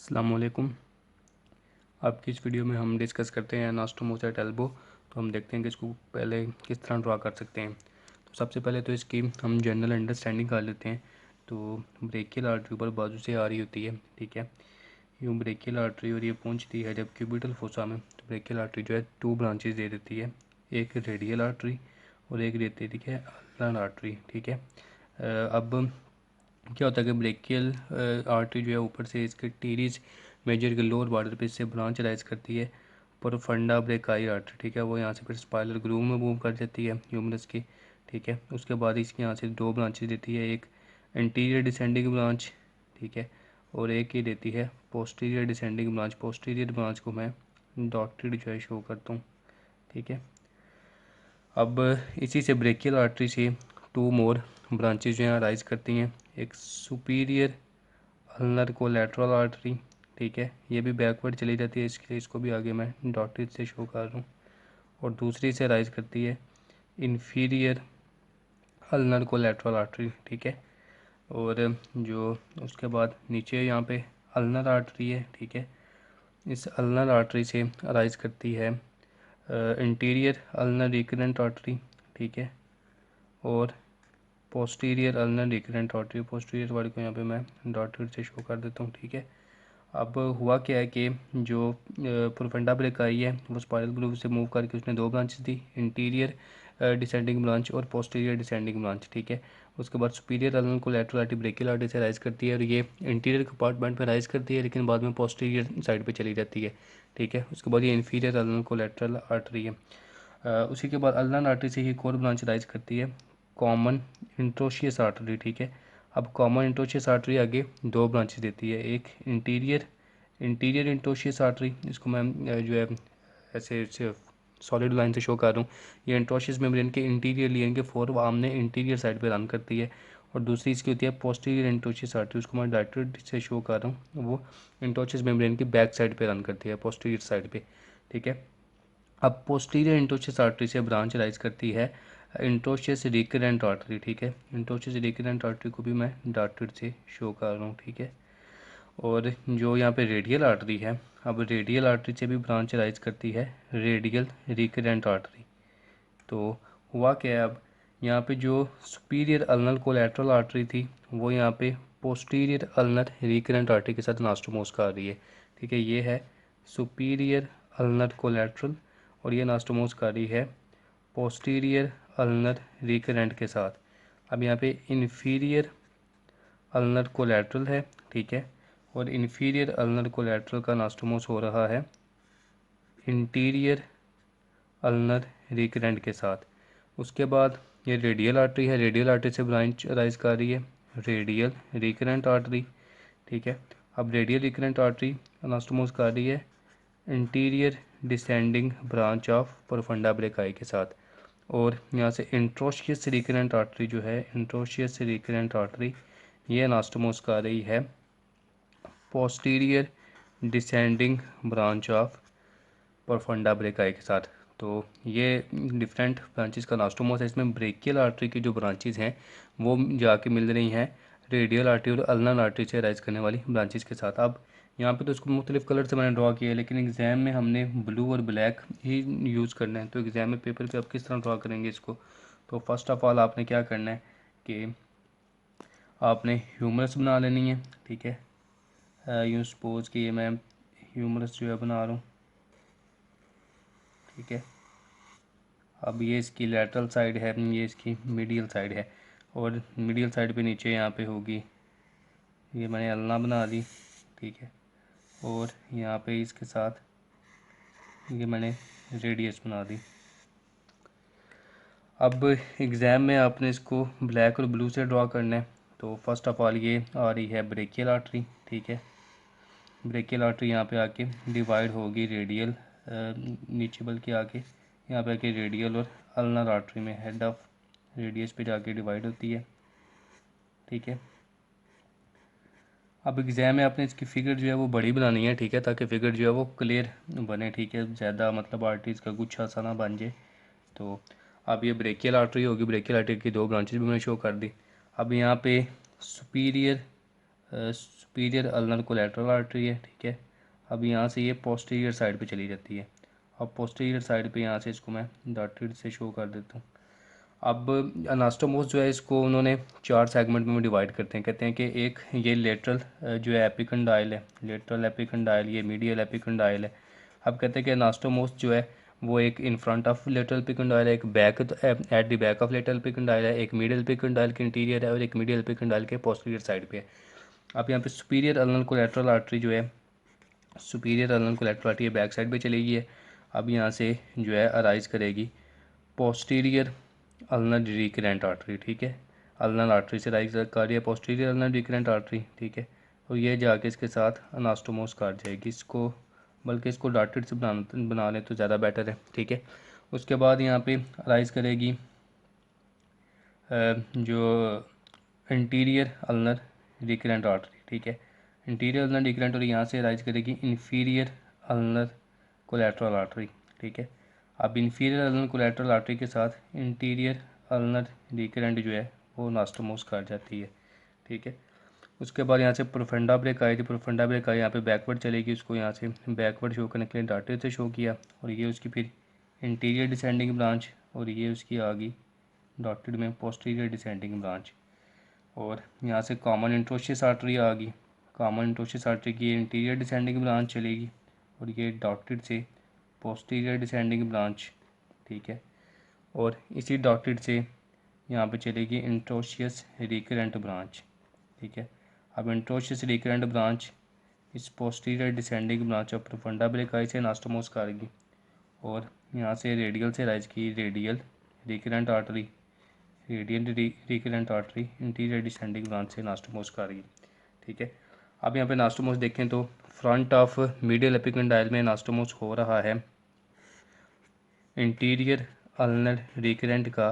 अस्सलाम वालेकुम। आपकी इस वीडियो में हम डिस्कस करते हैं एनास्टोमोसा एट एल्बो। तो हम देखते हैं कि इसको पहले किस तरह ड्रा कर सकते हैं। तो सबसे पहले तो इसकी हम जनरल अंडरस्टैंडिंग कर लेते हैं। तो ब्रेकियल आर्टरी ऊपर बाजू से आ रही होती है, ठीक है। यूँ ब्रेकियल आर्टरी और ये पहुंचती है जब क्यूबिटल फोसा में। तो ब्रेकियल आर्टरी जो है 2 ब्रांचेज दे देती है, एक रेडियल आर्टरी और एक देती है अल्नर आर्टरी, ठीक है। अब क्या होता है कि ब्रेकियल आर्टरी जो है ऊपर से इसके टीरीज मेजर के लोअर बॉर्डर पे इससे ब्रांच राइज करती है प्रोफंडा ब्रेकाई आर्टरी, ठीक है। वो यहाँ से फिर स्पाइरल ग्रूव में मूव कर जाती है ह्यूमरस की, ठीक है। उसके बाद इसकी यहाँ से 2 ब्रांचेज देती है, एक इंटीरियर डिसेंडिंग ब्रांच, ठीक है, और एक ही देती है posterior descending branch. Posterior branch को मैं डॉटेड जो है शो करता हूँ, ठीक है। अब इसी से ब्रेकियल आर्टरी से 2 मोर ब्रांचेज जो हैं राइज करती हैं, एक सुपीरियर अल्नर कोलैटरल आर्टरी, ठीक है, ये भी बैकवर्ड चली जाती है, इसलिए इसको भी आगे मैं डॉटेड से शो कर रहा हूँ। और दूसरी से राइज करती है इन्फीरियर अल्नर कोलैटरल आर्टरी, ठीक है। और जो उसके बाद नीचे यहाँ पे अल्नर आर्टरी है, ठीक है। इस अल्नर आर्टरी से राइज करती है इंटीरियर अल्नर रिकरेंट आर्टरी, ठीक है। और posterior ulnar recurrent artery, posterior वाली को यहाँ पे मैं डॉटेड से शो कर देता हूँ, ठीक है। अब हुआ क्या है कि जो प्रोफंडा ब्रेकाई है वो स्पाइरल ग्रूव से मूव करके उसने 2 ब्रांचेस दी, इंटीरियर डिसेंडिंग ब्रांच और पोस्टीरियर डिसेंडिंग ब्रांच, ठीक है। उसके बाद superior ulnar collateral artery brachial artery से राइज करती है और ये इंटीरियर कंपार्टमेंट पे राइज करती है, लेकिन बाद में पोस्टीरियर साइड पे चली जाती है, ठीक है। उसके बाद ये इन्फीरियर अल्नर कोलैटरल आर्टरी है। उसी के बाद अल्नर आर्टरी से ही एक और ब्रांच राइज करती है कॉमन इंट्रोशियस आर्टरी, ठीक है। अब कॉमन इंट्रोशियस आर्टरी आगे 2 ब्रांचेस देती है, एक इंटीरियर इंट्रोशियस आर्टरी, इसको मैं जो है ऐसे सॉलिड लाइन से शो कर रहा हूँ। ये इंट्रोशियस मेम्ब्रेन के इंटीरियर लियन के 4 आर्म ने इंटीरियर साइड पे रन करती है। और दूसरी इसकी होती है पोस्टीरियर इंट्रोशियस आर्टरी, उसको मैं डायरेक्टेड से शो कर रहा हूँ, वो इंट्रोशियस मेम्ब्रेन की बैक साइड पे रन करती है, पोस्टीरियर साइड पे, ठीक है। अब पोस्टीरियर इंट्रोशियस आर्टरी से ब्रांच राइज करती है इंट्रोशियस रिकरेंट आर्टरी, ठीक है। इंट्रोशियस रिकरेंट आर्टरी को भी मैं डॉटेड से शो कर रहा हूँ, ठीक है। और जो यहाँ पे रेडियल आर्टरी है, अब रेडियल आर्टरी से भी ब्रांच राइज करती है रेडियल रिकरेंट आर्टरी। तो हुआ क्या है, अब यहाँ पे जो सुपीरियर अल्नर कोलैटरल आर्टरी थी वो यहाँ पे पोस्टीरियर अल्नर रिकरेंट आर्टरी के साथ नास्टोमोस कर रही है, ठीक है। ये है सुपीरियर अल्नर कोलैटरल और ये नास्टोमोस कर रही है पोस्टीरियर अल्नर रिकरेंट के साथ। अब यहाँ पे इन्फीरियर अल्नर कोलैटरल है, ठीक है, और इन्फीरियर अल्नर कोलैटरल का नास्टोमोस हो रहा है इंटीरियर अल्नर रिकरेंट के साथ। उसके बाद ये रेडियल आर्टरी है, रेडियल आर्टरी से ब्रांच राइज कर रही है रेडियल रिकरेंट आर्टरी, ठीक है। अब रेडियल रिकरेंट आर्टरी अनास्टोमोस कर रही है interior descending branch of profunda brachii के साथ। और यहाँ से इंट्रोशियस रिकरेंट आर्टरी जो है, इंट्रोशियस रिकरेंट आर्टरी ये अनास्टोमोस कर रही है posterior descending branch of profunda brachii के साथ। तो ये डिफरेंट ब्रांचेस का नास्टोमोस है। इसमें ब्रेकियल आर्टरी की जो ब्रांचेस हैं वो जाके मिल रही हैं रेडियल आर्टरी और अल्नर आर्टरी से राइज करने वाली ब्रांचेस के साथ। अब यहाँ पे तो इसको मुख्तलिफ कलर से मैंने ड्रा किया है, लेकिन एग्ज़ाम में हमने ब्लू और ब्लैक ही यूज़ करना है। तो एग्ज़ाम में पेपर पे आप किस तरह ड्रा करेंगे इसको, तो फर्स्ट ऑफ ऑल आपने क्या करना है कि आपने ह्यूमरस बना लेनी है, ठीक है। यूँ सपोज कि ये मैं ह्यूमरस जो है बना रहा हूँ, ठीक है। अब ये इसकी लैटरल साइड है, ये इसकी मीडियल साइड है, और मीडियल साइड पे नीचे यहाँ पे होगी, ये मैंने अल्ना बना दी, ठीक है। और यहाँ पे इसके साथ ये मैंने रेडियस बना दी। अब एग्ज़ाम में आपने इसको ब्लैक और ब्लू से ड्रॉ करना है। तो फर्स्ट ऑफ ऑल ये आ रही है ब्रेकियल आर्टरी, ठीक है। ब्रेकियल आर्टरी यहाँ पे आके डिवाइड होगी रेडियल नीचे बल्कि आके यहाँ पे आके रेडियल और अल्नर आर्टरी में हेड ऑफ रेडियस पे जाके डिवाइड होती है, ठीक है। अब एग्ज़ाम में आपने इसकी फ़िगर जो है वो बड़ी बनानी है, ठीक है, ताकि फ़िगर जो है वो क्लियर बने, ठीक है, ज़्यादा मतलब आर्टरीज़ का गुच्छा सा ना बन जाए। तो अब ये ब्रेकियल आर्टरी होगी, ब्रेकियल आर्टरी की 2 ब्रांचेज भी मैंने शो कर दी। अब यहाँ पे superior superior ulnar collateral artery है, ठीक है। अब यहाँ से ये पोस्टीरियर साइड पे चली जाती है। अब पोस्टीरियर साइड पे यहाँ से इसको मैं डॉटेड से शो कर देता हूँ। अब अनास्टोमोस जो है इसको उन्होंने 4 सेगमेंट में डिवाइड करते हैं। कहते हैं कि एक ये लेटरल जो है एपिकंडाइल है, लेटरल एपिकंडाइल, ये मीडियल एपिकंडाइल है। अब कहते हैं कि अनास्टोमोस जो है वो एक in front of lateral epicondyle है, एक back at the back of lateral epicondyle है, एक मिडियल एपिकंडाइल के इंटीरियर है और एक मिडियल एपिकंडाइल के पोस्टीरियर साइड पे है। अब यहाँ पे सुपीरियर अल्नर कोलैटरल आर्टरी जो है, superior ulnar collateral artery back side पे चलेगी है। अब यहाँ से जो है अराइज करेगी पोस्टीरियर अल्नर रिकरेंट आर्टरी, ठीक है। अल्नर आर्टरी से राइज कर रही है पोस्टीरियर अल्नर रिकरेंट आर्टरी, ठीक है। और ये जाके इसके साथ अनास्टोमोस काट जाएगी इसको, बल्कि इसको डॉटेड से बना लें तो ज़्यादा बेटर है, ठीक है। उसके बाद यहाँ पे राइज करेगी जो इंटीरियर अल्नर रिकरेंट आर्टरी, ठीक है। इंटीरियर अल्नर रिकरेंट और यहाँ से राइज करेगी इंफीरियर अल्नर कोलैटरल आर्टरी, ठीक है। अब इंफीरियर अल्नर कोलैटरल आर्टरी के साथ इंटीरियर अल्नर रिकरेंट जो है वो अनास्टोमोस काट जाती है, ठीक है। उसके बाद यहाँ से प्रोफंडा ब्रेक आई थी, प्रोफंडा ब्रेक आई यहाँ पे बैकवर्ड चलेगी, उसको यहाँ से बैकवर्ड शो करने के लिए डाटे से शो किया। और ये उसकी फिर इंटीरियर डिसेंडिंग ब्रांच, और ये उसकी आ गई डॉटेड में पोस्टीरियर डिसेंडिंग ब्रांच। और यहाँ से कॉमन इंट्रोशियस आर्टरी आ गई, कॉमन इंट्रोशियस आर्टरी की इंटीरियर डिसेंडिंग ब्रांच चलेगी और ये डॉटेड से पोस्टीरियर डिसेंडिंग ब्रांच, ठीक है। और इसी डॉटेड से यहाँ पे चलेगी इंट्रोशियस रिकरेंट ब्रांच, ठीक है। अब इंट्रोशियस रिकरेंट ब्रांच इस posterior descending branch of profunda brachii से अनास्टोमोस करेगी और यहाँ से रेडियल से राइज की radial recurrent artery, radial recurrent artery interior descending branch से अनास्टोमोस करेगी, ठीक है। अब यहाँ पे अनास्टोमोस देखें तो फ्रंट ऑफ मीडियल एपिकंडाइल में अनास्टोमोस हो रहा है इंटीरियर अल्नर रिकरेंट का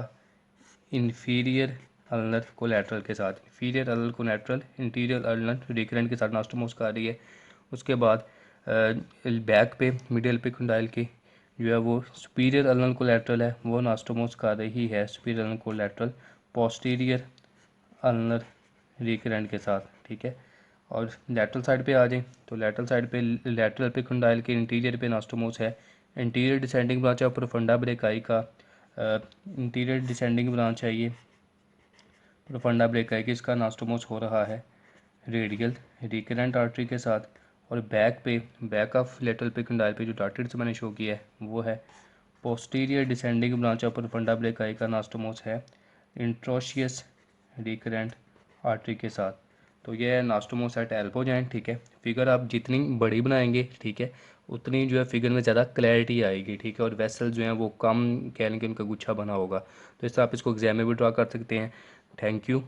इंफीरियर अल्नर कोलैटरल के साथ, inferior ulnar collateral interior ulnar recurrent के साथ अनास्टोमोस कर रही है। उसके बाद बैक पे मिडियल एपिकंडाइल की जो है वो सुपीरियर अल्नर कोलैटरल है, वो अनास्टोमोस कर रही है superior ulnar collateral posterior ulnar recurrent के साथ, ठीक है। और लैटरल साइड पे आ जाए तो लैटरल साइड पे लैटरल एपिकंडाइल के इंटीरियर पे अनास्टोमोस है। Interior descending branch of profunda brachii का इंटीरियर डिसेंडिंग ब्रांच है ये प्रोफंडा ब्रेकाई की, इसका अनास्टोमोस हो रहा है रेडियल रिकरेंट आर्टरी के साथ। और बैक पे बैक ऑफ लेटरल एपिकंडाइल पे जो डॉटेड से मैंने शो किया है वो है posterior descending branch of profunda brachii का अनास्टोमोस है इंट्रोशियस रिकरेंट आर्टरी के साथ। तो ये है अनास्टोमोस एट एल्बो जॉइंट, ठीक है। फिगर आप जितनी बड़ी बनाएंगे, ठीक है, उतनी जो है फिगर में ज़्यादा क्लैरिटी आएगी, ठीक है। और वेसल जो है वो कम कह लें कि उनका गुच्छा बना होगा। तो इस तरह आप इसको एग्जाम में भी ड्रा कर सकते हैं। Thank you.